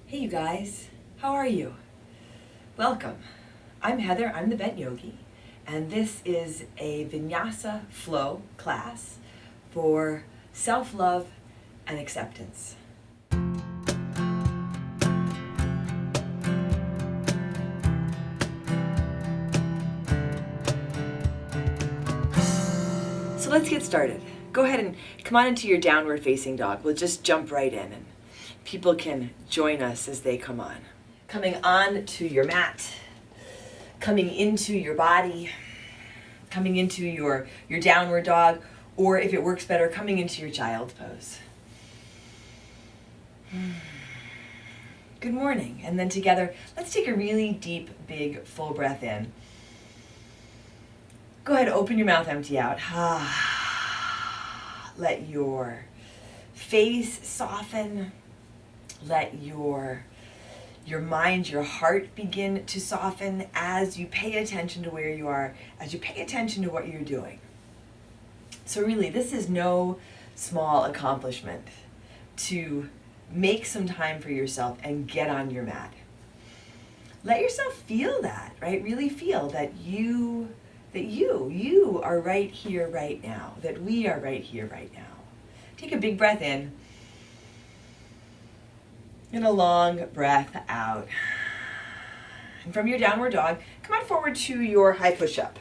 Hey you guys, how are you? Welcome. I'm Heather, I'm the Bent Yogi, and this is a Vinyasa flow class for self-love and acceptance. So let's get started. Go ahead and come on into your downward facing dog. We'll just jump right in and people can join us as they come on. Coming on to your mat, coming into your body, coming into your downward dog, or if it works better, coming into your child's pose. Good morning. And then together, let's take a really deep, big, full breath in. Go ahead, open your mouth, empty out. Let your face soften. Let your mind, your heart begin to soften as you pay attention to where you are, as you pay attention to what you're doing. So really, this is no small accomplishment to make some time for yourself and get on your mat. Let yourself feel that, right? Really feel that you are right here, right now, that we are right here, right now. Take a big breath in. And a long breath out. And from your downward dog, come on forward to your high push-up.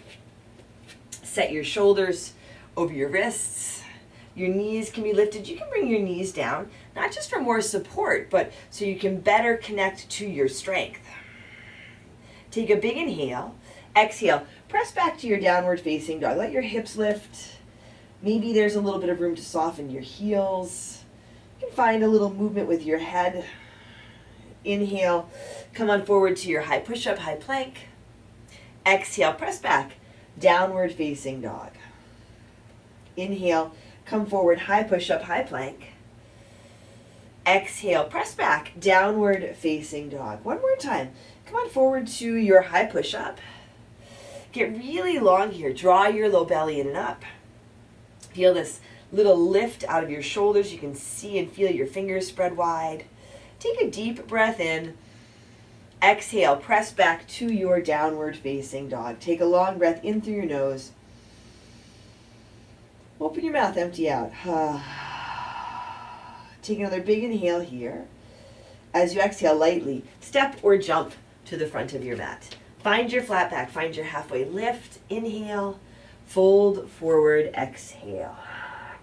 Set your shoulders over your wrists. Your knees can be lifted. You can bring your knees down, not just for more support, but so you can better connect to your strength. Take a big inhale. Exhale. Press back to your downward facing dog. Let your hips lift. Maybe there's a little bit of room to soften your heels. You can find a little movement with your head. Inhale, come on forward to your high push-up, high plank. Exhale, press back, downward facing dog. Inhale, come forward, high push-up, high plank. Exhale, press back, downward facing dog. One more time. Come on forward to your high push-up. Get really long here. Draw your low belly in and up. Feel this little lift out of your shoulders. You can see and feel your fingers spread wide. Take a deep breath in. Exhale, press back to your downward facing dog. Take a long breath in through your nose. Open your mouth, empty out. Take another big inhale here. As you exhale lightly, step or jump to the front of your mat. Find your flat back, find your halfway lift. Inhale, fold forward, exhale.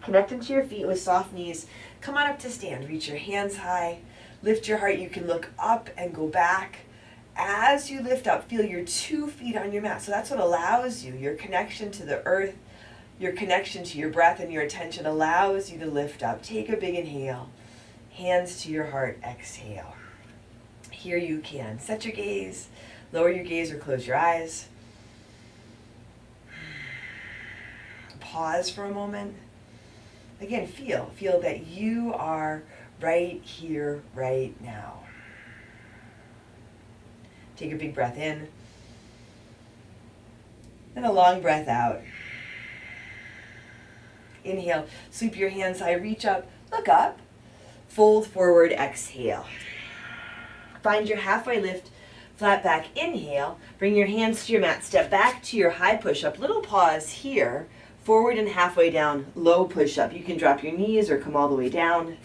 Connect into your feet with soft knees. Come on up to stand. Reach your hands high. Lift your heart. You can look up and go back. As you lift up, feel your 2 feet on your mat. So that's what allows you, your connection to the earth, your connection to your breath and your attention allows you to lift up. Take a big inhale. Hands to your heart. Exhale. Here you can set your gaze, lower your gaze or close your eyes. Pause for a moment. Again, feel that you are right here, right now. Take a big breath in. And a long breath out. Inhale, sweep your hands high, reach up, look up. Fold forward, exhale. Find your halfway lift, flat back, inhale. Bring your hands to your mat, step back to your high push-up. Little pause here. Forward and halfway down, low push-up. You can drop your knees or come all the way down.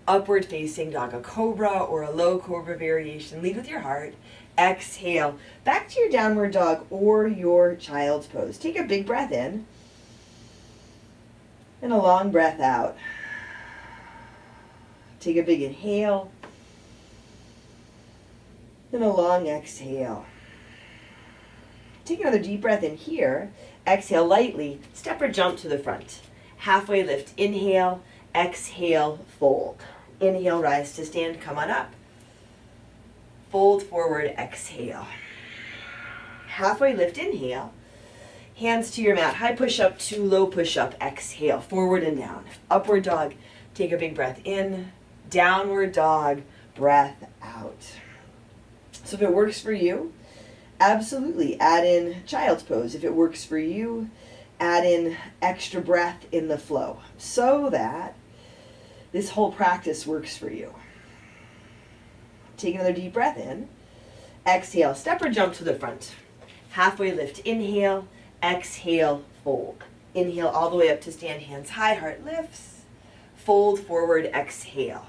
Upward facing dog, a cobra or a low cobra variation. Lead with your heart. Exhale. Back to your downward dog or your child's pose. Take a big breath in. And a long breath out. Take a big inhale. And a long exhale. Take another deep breath in here. Exhale lightly, step or jump to the front. Halfway lift, inhale, exhale, fold. Inhale, rise to stand, come on up. Fold forward, exhale. Halfway lift, inhale. Hands to your mat, high push-up to low push-up, exhale, forward and down. Upward dog, take a big breath in. Downward dog, breath out. So if it works for you, absolutely add in child's pose. If it works for you, add in extra breath in the flow so that this whole practice works for you. Take another deep breath in. Exhale, step or jump to the front. Halfway lift, inhale, exhale, fold. Inhale all the way up to stand, hands high, heart lifts. Fold forward, exhale.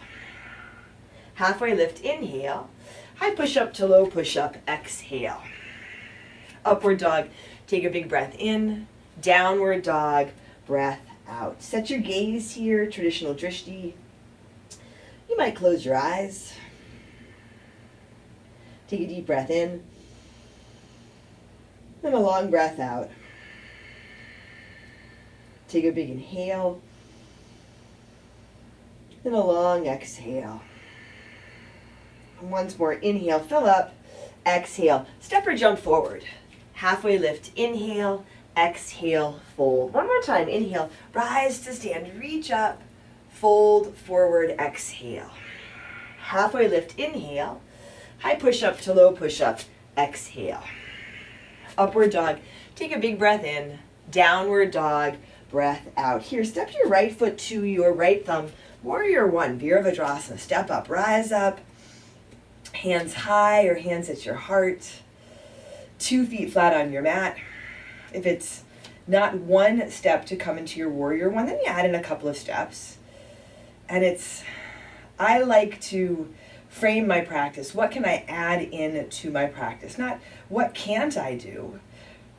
Halfway lift, inhale. High push-up to low push-up, exhale. Upward dog, take a big breath in. Downward dog, breath out. Set your gaze here, traditional drishti. You might close your eyes. Take a deep breath in. And a long breath out. Take a big inhale. And a long exhale. And once more, inhale, fill up. Exhale, step or jump forward. Halfway lift, inhale, exhale, fold. One more time, inhale, rise to stand, reach up, fold, forward, exhale. Halfway lift, inhale, high push-up to low push-up, exhale. Upward dog, take a big breath in, downward dog, breath out. Here, step your right foot to your right thumb, warrior one, Virabhadrasana. Step up, rise up, hands high or hands at your heart, 2 feet flat on your mat. If it's not one step to come into your warrior one, then you add in a couple of steps. And I like to frame my practice. What can I add in to my practice? Not what can't I do,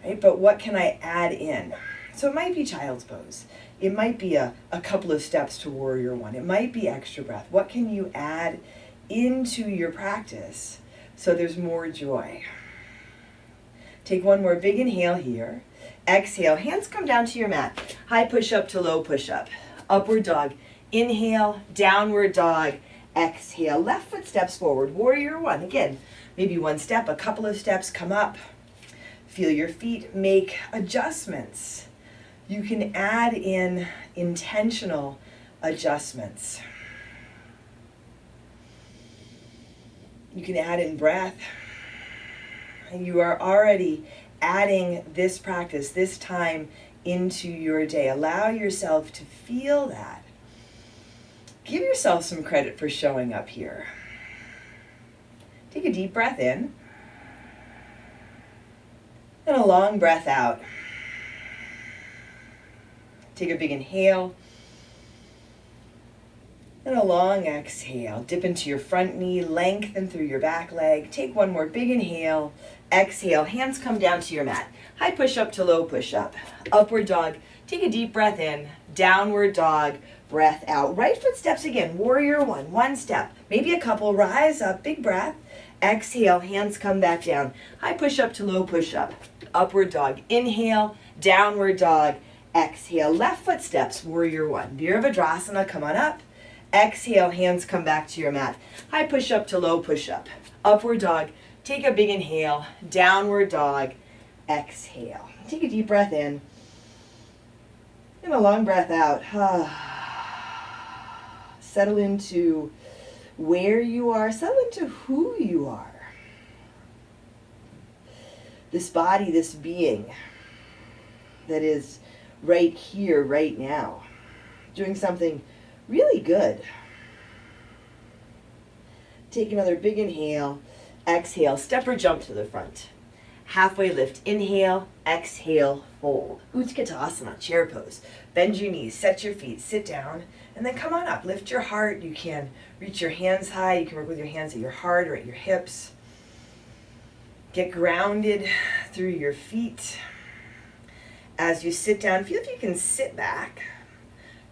right? But what can I add in? So it might be child's pose. It might be a couple of steps to warrior one. It might be extra breath. What can you add into your practice so there's more joy? Take one more big inhale here. Exhale, hands come down to your mat. High push-up to low push-up. Upward dog. Inhale, downward dog. Exhale, left foot steps forward. Warrior one. Again, maybe one step, a couple of steps, come up. Feel your feet, make adjustments. You can add in intentional adjustments. You can add in breath. And you are already adding this practice, this time into your day. Allow yourself to feel that. Give yourself some credit for showing up here. Take a deep breath in. And a long breath out. Take a big inhale. And a long exhale. Dip into your front knee, lengthen through your back leg. Take one more big inhale. Exhale, hands come down to your mat. High push-up to low push-up. Upward dog. Take a deep breath in. Downward dog. Breath out. Right foot steps again. Warrior one. One step. Maybe a couple. Rise up. Big breath. Exhale. Hands come back down. High push-up to low push-up. Upward dog. Inhale. Downward dog. Exhale. Left foot steps. Warrior one. Virabhadrasana. Come on up. Exhale. Hands come back to your mat. High push-up to low push-up. Upward dog. Take a big inhale, downward dog, exhale. Take a deep breath in, and a long breath out. Settle into where you are, settle into who you are. This body, this being that is right here, right now, doing something really good. Take another big inhale. Exhale, step or jump to the front. Halfway lift, inhale, exhale, fold. Utkatasana, chair pose. Bend your knees, set your feet, sit down, and then come on up. Lift your heart. You can reach your hands high. You can work with your hands at your heart or at your hips. Get grounded through your feet. As you sit down, feel if you can sit back.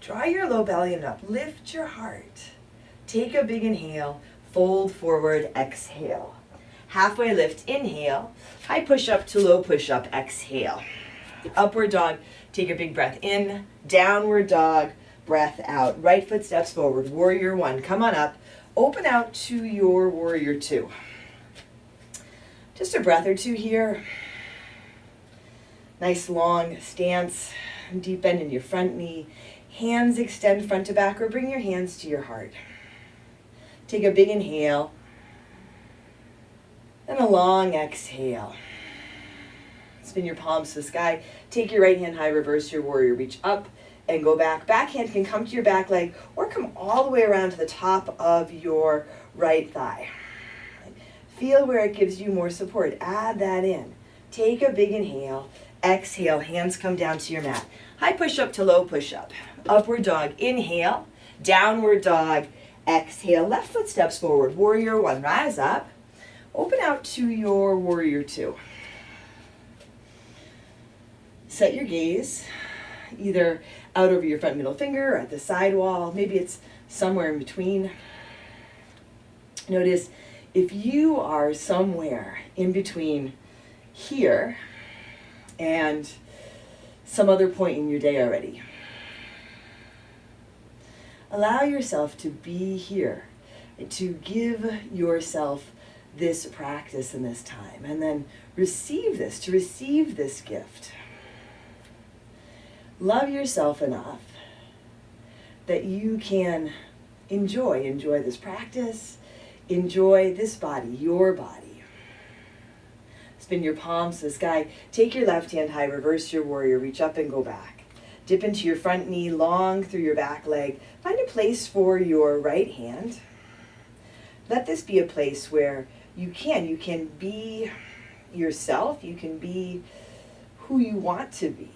Draw your low belly up. Lift your heart. Take a big inhale. Fold forward, exhale. Halfway lift, inhale. High push-up to low push-up, exhale. Upward dog, take a big breath in. Downward dog, breath out. Right foot steps forward, warrior one. Come on up. Open out to your warrior two. Just a breath or two here. Nice long stance. Deep bend in your front knee. Hands extend front to back or bring your hands to your heart. Take a big inhale. And a long exhale. Spin your palms to the sky. Take your right hand high, reverse your warrior. Reach up and go back. Back hand can come to your back leg or come all the way around to the top of your right thigh. Feel where it gives you more support. Add that in. Take a big inhale. Exhale, hands come down to your mat. High push-up to low push-up. Upward dog, inhale. Downward dog, exhale. Left foot steps forward. Warrior one, rise up. Open out to your warrior two. Set your gaze either out over your front middle finger or at the side wall. Maybe it's somewhere in between. Notice if you are somewhere in between here and some other point in your day already. Allow yourself to be here, to give yourself this practice and this time, and then receive this, to receive this gift. Love yourself enough that you can enjoy this practice, enjoy this body, your body. Spin your palms to the sky. Take your left hand high, reverse your warrior, reach up and go back. Dip into your front knee, long through your back leg. Find a place for your right hand. Let this be a place where you can be yourself, you can be who you want to be.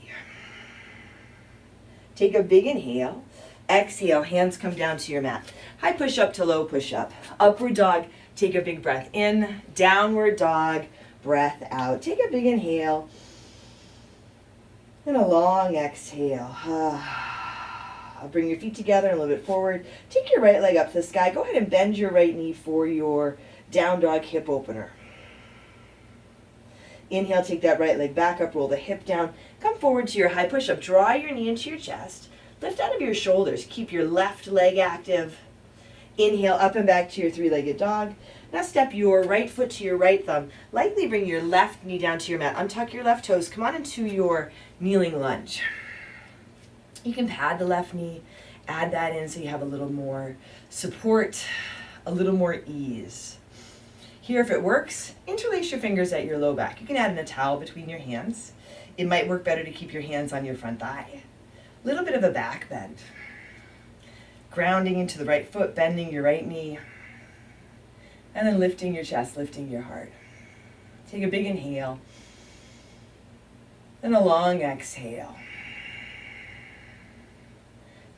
Take a big inhale. Exhale, hands come down to your mat. High push-up to low push-up. Upward dog, take a big breath in. Downward dog, breath out. Take a big inhale. And a long exhale. I'll bring your feet together a little bit forward. Take your right leg up to the sky. Go ahead and bend your right knee for your down dog hip opener. Inhale, take that right leg back up, roll the hip down. Come forward to your high push-up. Draw your knee into your chest. Lift out of your shoulders. Keep your left leg active. Inhale, up and back to your three-legged dog. Now step your right foot to your right thumb. Lightly bring your left knee down to your mat. Untuck your left toes. Come on into your kneeling lunge. You can pad the left knee. Add that in so you have a little more support, a little more ease. Here, if it works, interlace your fingers at your low back. You can add in a towel between your hands. It might work better to keep your hands on your front thigh. A little bit of a back bend. Grounding into the right foot, bending your right knee. And then lifting your chest, lifting your heart. Take a big inhale. And a long exhale.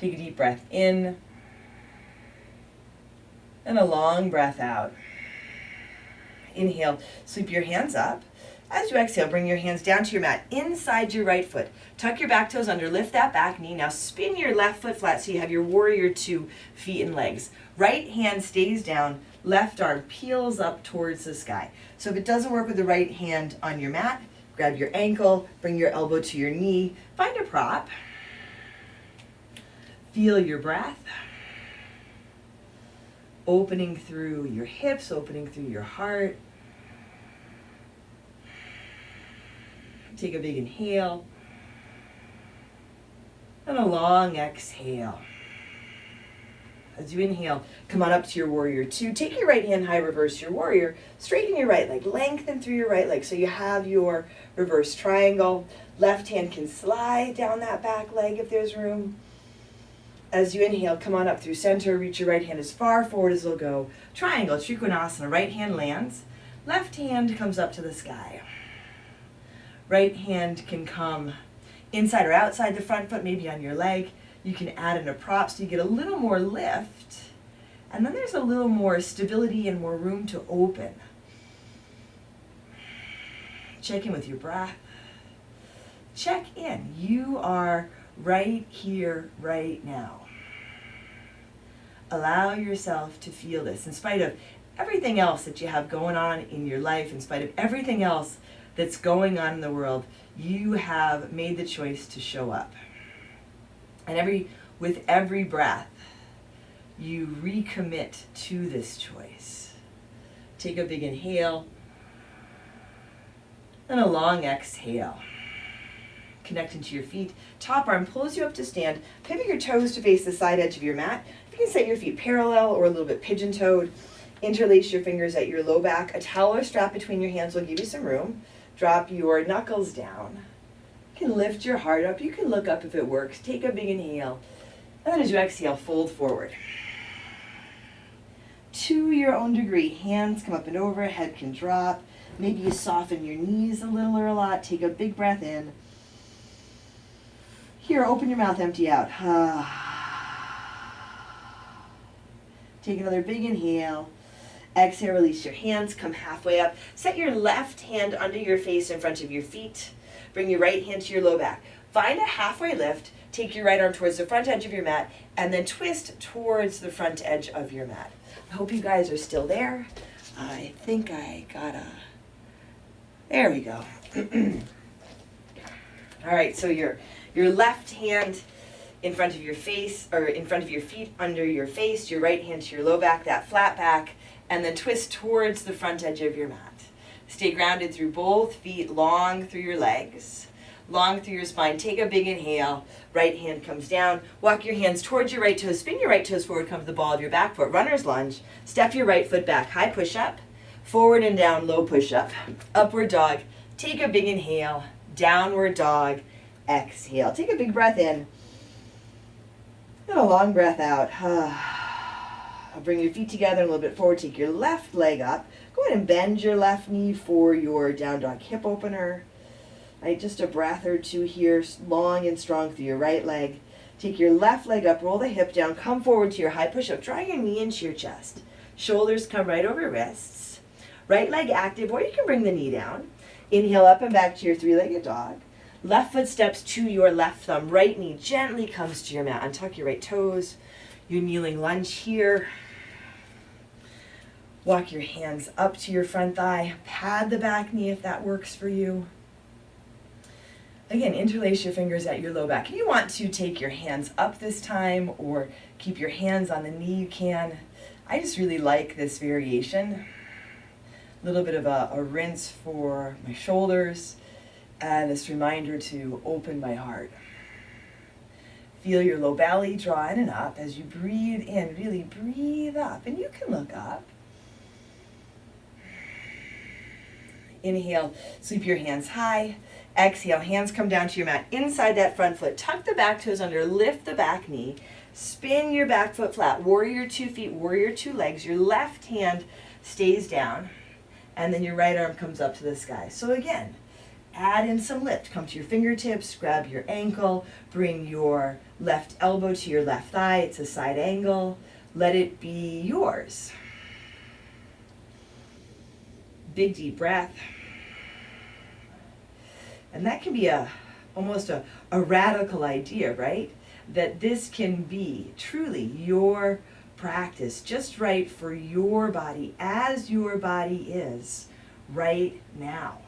Take a deep breath in. And a long breath out. Inhale, sweep your hands up. As you exhale, bring your hands down to your mat, inside your right foot. Tuck your back toes under, lift that back knee. Now spin your left foot flat so you have your warrior two feet and legs. Right hand stays down, left arm peels up towards the sky. So if it doesn't work with the right hand on your mat, grab your ankle, bring your elbow to your knee, find a prop. Feel your breath. Opening through your hips, opening through your heart. Take a big inhale. And a long exhale. As you inhale, come on up to your warrior two. Take your right hand high, reverse your warrior. Straighten your right leg, lengthen through your right leg so you have your reverse triangle. Left hand can slide down that back leg if there's room. As you inhale, come on up through center, reach your right hand as far forward as it'll go. Triangle, Trikonasana, right hand lands, left hand comes up to the sky. Right hand can come inside or outside the front foot, maybe on your leg. You can add in a prop so you get a little more lift, and then there's a little more stability and more room to open. Check in with your breath. Check in. You are right here, right now. Allow yourself to feel this in spite of everything else that you have going on in your life, in spite of everything else that's going on in the world. You have made the choice to show up. And with every breath, you recommit to this choice. Take a big inhale and a long exhale. Connecting to your feet. Top arm pulls you up to stand. Pivot your toes to face the side edge of your mat. You can set your feet parallel or a little bit pigeon-toed. Interlace your fingers at your low back. A towel or strap between your hands will give you some room. Drop your knuckles down. You can lift your heart up. You can look up if it works. Take a big inhale. And then as you exhale, fold forward. to your own degree. Hands come up and over, head can drop. Maybe you soften your knees a little or a lot. Take a big breath in. Here, open your mouth, empty out. Take another big inhale. Exhale, release your hands, come halfway up. Set your left hand under your face in front of your feet. Bring your right hand to your low back. Find a halfway lift. Take your right arm towards the front edge of your mat and then twist towards the front edge of your mat. I hope you guys are still there. I think I gotta, there we go. All right, so your left hand in front of your face, or in front of your feet under your face, your right hand to your low back, that flat back, and then twist towards the front edge of your mat. Stay grounded through both feet, long through your legs, long through your spine. Take a big inhale. Right hand comes down. Walk your hands towards your right toes. Spin your right toes forward. Come to the ball of your back foot. Runner's lunge. Step your right foot back. High push-up. Forward and down, low push-up. Upward dog. Take a big inhale. Downward dog. Exhale. Take a big breath in. And a long breath out. I'll bring your feet together a little bit forward. Take your left leg up. Go ahead and bend your left knee for your down dog hip opener. Right, just a breath or two here, long and strong through your right leg. Take your left leg up, roll the hip down, come forward to your high push-up. Draw your knee into your chest. Shoulders come right over wrists. Right leg active, or you can bring the knee down. Inhale up and back to your three-legged dog. Left foot steps to your left thumb. Right knee gently comes to your mat. Untuck your right toes. Your kneeling lunge here. Walk your hands up to your front thigh. Pad the back knee if that works for you. Again, interlace your fingers at your low back. If you want to take your hands up this time or keep your hands on the knee, you can. I just really like this variation. A little bit of a rinse for my shoulders and this reminder to open my heart. Feel your low belly draw in and up. As you breathe in, really breathe up. And you can look up. Inhale, sweep your hands high. Exhale, hands come down to your mat. Inside that front foot, tuck the back toes under, lift the back knee. Spin your back foot flat. Warrior 2 feet, warrior 2 legs. Your left hand stays down. And then your right arm comes up to the sky. So again, add in some lift. Come to your fingertips, grab your ankle, bring your left elbow to your left thigh. It's a side angle. Let it be yours. Big deep breath. And that can be almost a radical idea, right? That this can be truly your practice, just right for your body, as your body is right now.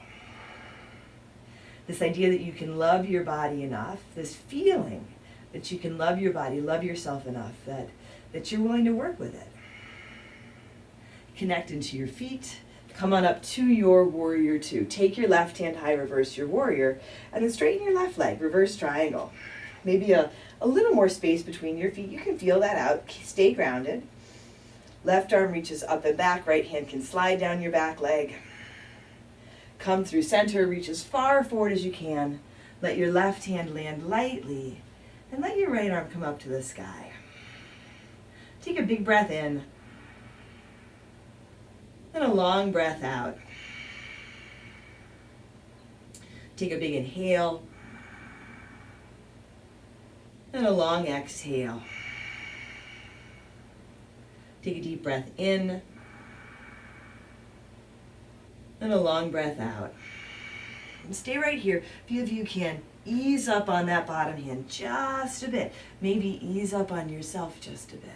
This idea that you can love your body enough, this feeling that you can love your body, love yourself enough, that you're willing to work with it. Connect into your feet. Come on up to your warrior 2. Take your left hand high, reverse your warrior, and then straighten your left leg, reverse triangle. Maybe a little more space between your feet. You can feel that out. Stay grounded. Left arm reaches up and back. Right hand can slide down your back leg. Come through center. Reach as far forward as you can. Let your left hand land lightly, and let your right arm come up to the sky. Take a big breath in. And a long breath out. Take a big inhale. And a long exhale. Take a deep breath in. And a long breath out. And stay right here. If you can, ease up on that bottom hand just a bit. Maybe ease up on yourself just a bit.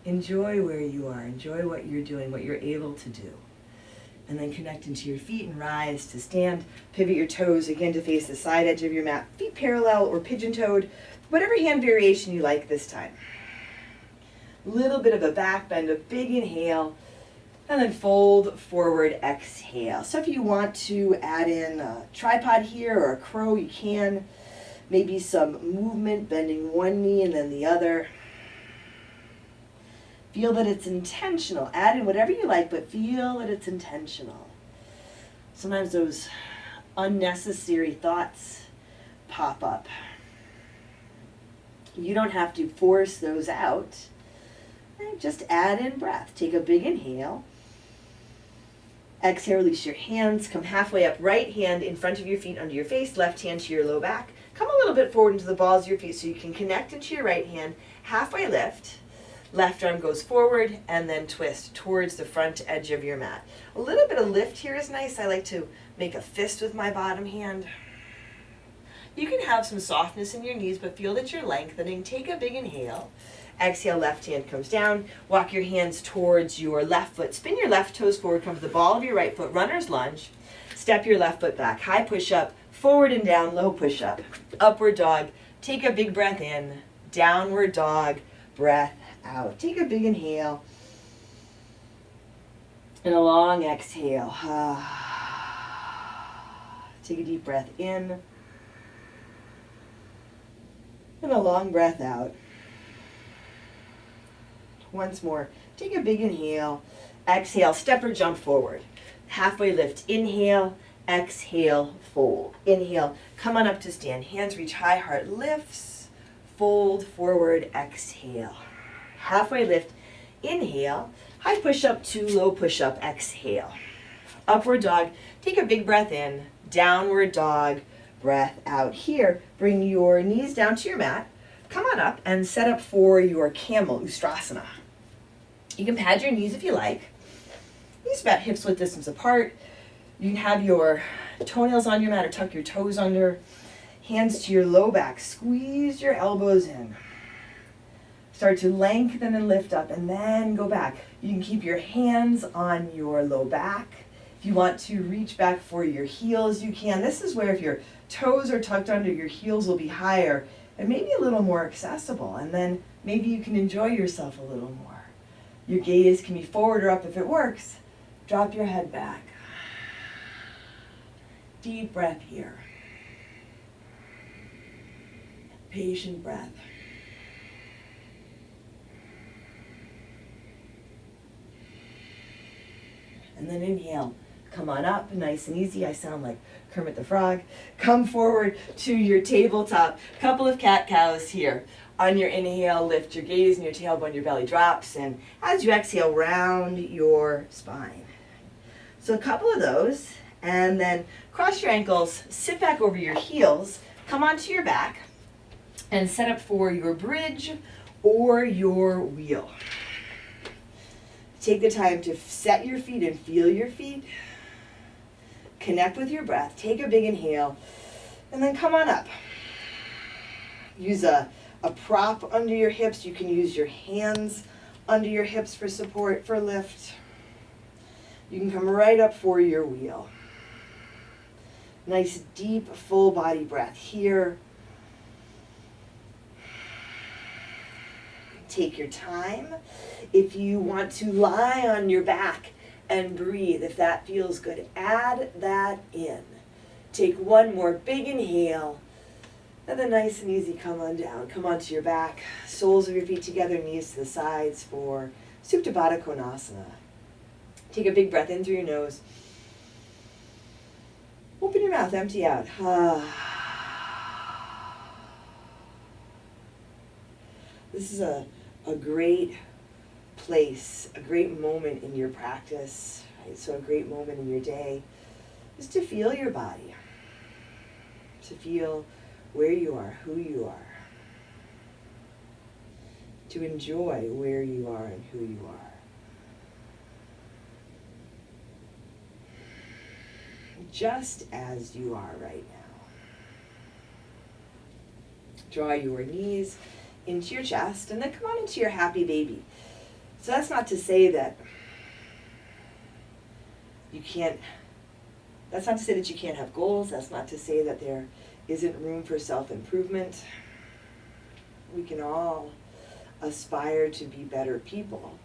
Enjoy where you are. Enjoy what you're doing, what you're able to do. And then connect into your feet and rise to stand. Pivot your toes again to face the side edge of your mat. Feet parallel or pigeon-toed. Whatever hand variation you like this time. Little bit of a back bend, a big inhale, and then fold forward, exhale. So if you want to add in a tripod here or a crow, you can. Maybe some movement, bending one knee and then the other. Feel that it's intentional. Add in whatever you like, but feel that it's intentional. Sometimes those unnecessary thoughts pop up. You don't have to force those out. And just add in breath. Take a big inhale. Exhale, release your hands. Come halfway up. Right hand in front of your feet under your face. Left hand to your low back. Come a little bit forward into the balls of your feet so you can connect into your right hand. Halfway lift. Left arm goes forward and then twist towards the front edge of your mat. A little bit of lift here is nice. I like to make a fist with my bottom hand. You can have some softness in your knees, but feel that you're lengthening. Take a big inhale. Exhale, left hand comes down. Walk your hands towards your left foot. Spin your left toes forward. Come to the ball of your right foot. Runner's lunge. Step your left foot back. High push-up. Forward and down. Low push-up. Upward dog. Take a big breath in. Downward dog. Breath out. Take a big inhale. And a long exhale. Take a deep breath in. And a long breath out. Once more, take a big inhale. Exhale, step or jump forward. Halfway lift, inhale, exhale, fold. Inhale, come on up to stand. Hands reach high, heart lifts. Fold forward, exhale. Halfway lift, inhale. High push up to low push up, exhale. Upward dog, take a big breath in. Downward dog, breath out. Here, bring your knees down to your mat. Come on up and set up for your camel ustrasana. You can pad your knees if you like. Knees about hips width distance apart. You can have your toenails on your mat or tuck your toes under. Hands to your low back. Squeeze your elbows in. Start to lengthen and lift up and then go back. You can keep your hands on your low back. If you want to reach back for your heels, you can. This is where if your toes are tucked under, your heels will be higher and maybe a little more accessible. And then maybe you can enjoy yourself a little more. Your gaze can be forward or up if it works. Drop your head back. Deep breath here. Patient breath. And then inhale. Come on up, nice and easy. I sound like Kermit the Frog. Come forward to your tabletop. Couple of cat-cows here. On your inhale, lift your gaze and your tailbone, your belly drops. And as you exhale, round your spine. So a couple of those. And then cross your ankles, sit back over your heels, come onto your back, and set up for your bridge or your wheel. Take the time to set your feet and feel your feet. Connect with your breath. Take a big inhale. And then come on up. Use a prop under your hips. You can use your hands under your hips for support, for lift. You can come right up for your wheel. Nice, deep, full body breath here. Take your time. If you want to lie on your back and breathe, if that feels good, add that in. Take one more big inhale, and then nice and easy, come on down. Come onto your back, soles of your feet together, knees to the sides for Supta Baddha Konasana. Take a big breath in through your nose. Open your mouth, empty out. This is a great place, a great moment in your practice, right? So a great moment in your day is to feel your body, to feel where you are, who you are, to enjoy where you are and who you are. Just as you are right now. Draw your knees into your chest and then come on into your happy baby. So that's not to say that you can't, that's not to say that you can't have goals. That's not to say that there isn't room for self-improvement. We can all aspire to be better people.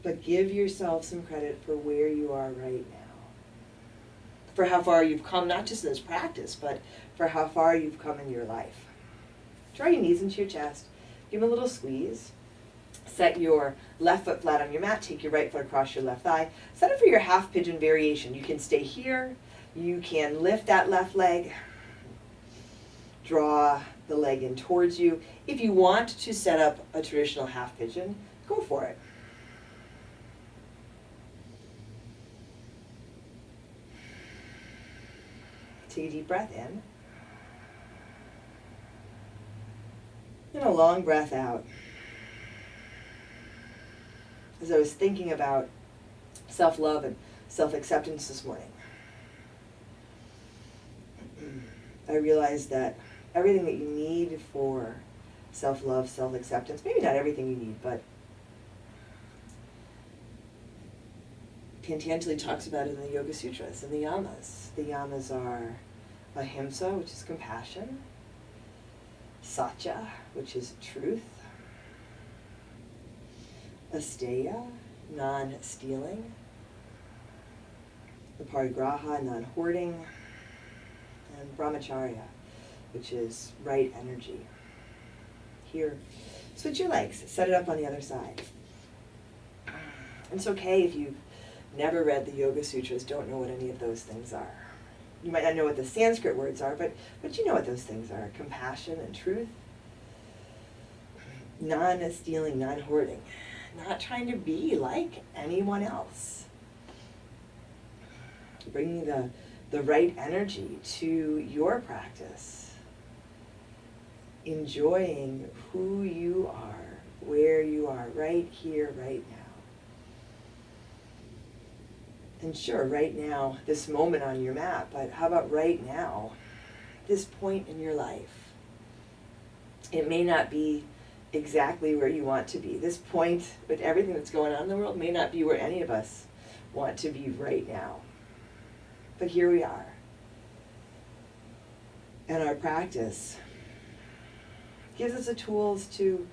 But give yourself some credit for where you are right now. For how far you've come, not just in this practice, but for how far you've come in your life. Draw your knees into your chest. Give a little squeeze. Set your left foot flat on your mat. Take your right foot across your left thigh. Set it for your half pigeon variation. You can stay here. You can lift that left leg. Draw the leg in towards you. If you want to set up a traditional half pigeon, go for it. Take a deep breath in. And a long breath out. As I was thinking about self-love and self-acceptance this morning, I realized that everything that you need for self-love, self-acceptance, maybe not everything you need, but Patanjali talks about it in the Yoga Sutras and the yamas. The yamas are ahimsa, which is compassion, satya, which is truth, asteya, non-stealing, the parigraha, non-hoarding, and brahmacharya, which is right energy. Here, switch your legs, set it up on the other side. It's okay if you've never read the Yoga Sutras, don't know what any of those things are. You might not know what the Sanskrit words are, but you know what those things are. Compassion and truth, non-stealing, non-hoarding, not trying to be like anyone else. Bringing the right energy to your practice. Enjoying who you are, where you are, right here, right now. And sure, right now, this moment on your mat, but how about right now, this point in your life? It may not be exactly where you want to be. This point, with everything that's going on in the world, may not be where any of us want to be right now. But here we are. And our practice gives us the tools to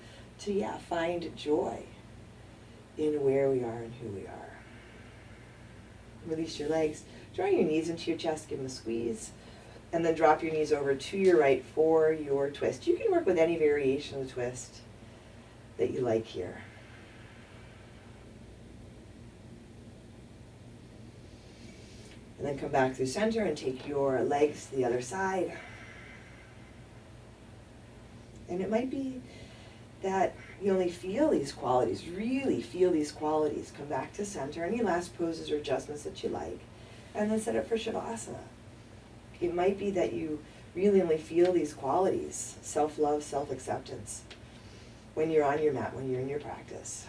find joy in where we are and who we are. Release your legs, draw your knees into your chest, give them a squeeze, and then drop your knees over to your right for your twist. You can work with any variation of the twist that you like here. And then come back through center and take your legs to the other side. And it might be that you only feel these qualities, really feel these qualities. Come back to center, any last poses or adjustments that you like, and then set up for Shavasana. It might be that you really only feel these qualities, self-love, self-acceptance, when you're on your mat, when you're in your practice.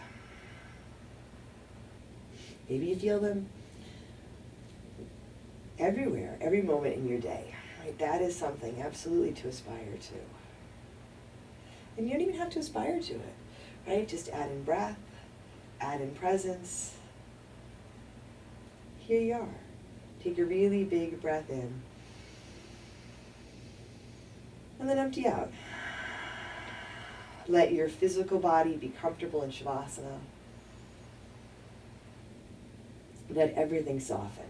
Maybe you feel them everywhere, every moment in your day. Right? That is something absolutely to aspire to. And you don't even have to aspire to it, right? Just add in breath, add in presence. Here you are. Take a really big breath in. And then empty out. Let your physical body be comfortable in Shavasana. Let everything soften.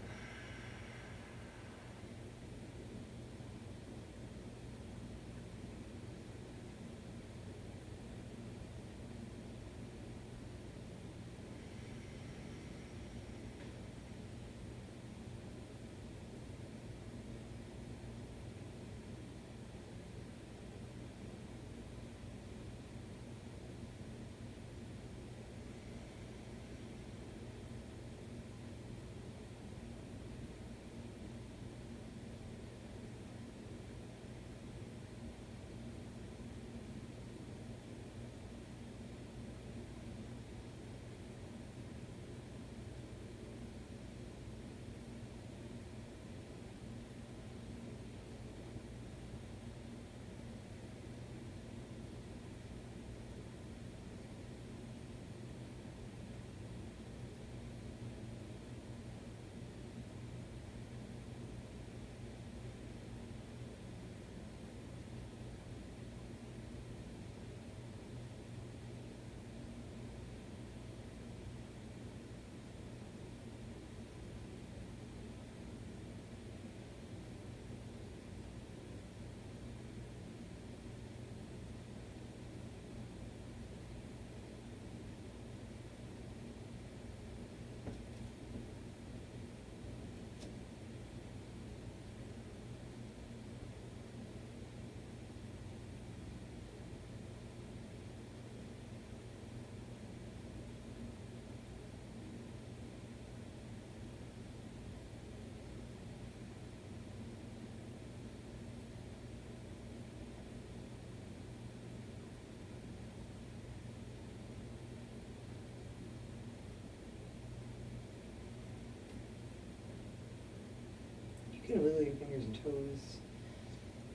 can wiggle your fingers and toes.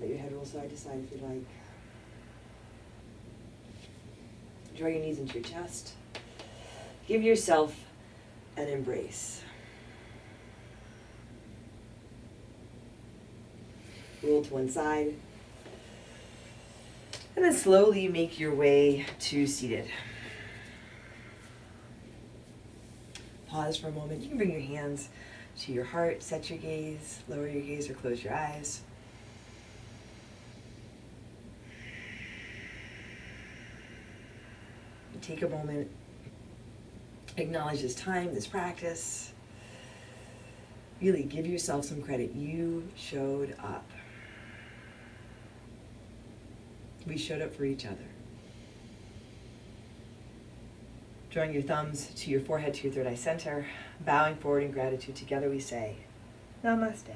Let your head roll side to side if you like. Draw your knees into your chest. Give yourself an embrace. Roll to one side. And then slowly make your way to seated. Pause for a moment. You can bring your hands to your heart, set your gaze, lower your gaze or close your eyes. Take a moment, acknowledge this time, this practice. Really give yourself some credit. You showed up. We showed up for each other. Drawing your thumbs to your forehead, to your third eye center, bowing forward in gratitude. Together we say, Namaste.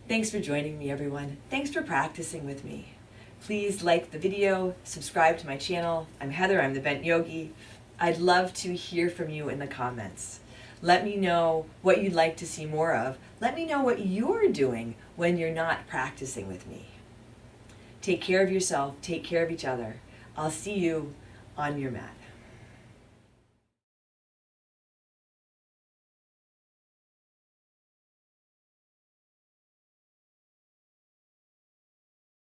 Thanks for joining me, everyone. Thanks for practicing with me. Please like the video, subscribe to my channel. I'm Heather, I'm the Bent Yogi. I'd love to hear from you in the comments. Let me know what you'd like to see more of. Let me know what you're doing when you're not practicing with me. Take care of yourself, take care of each other. I'll see you on your mat.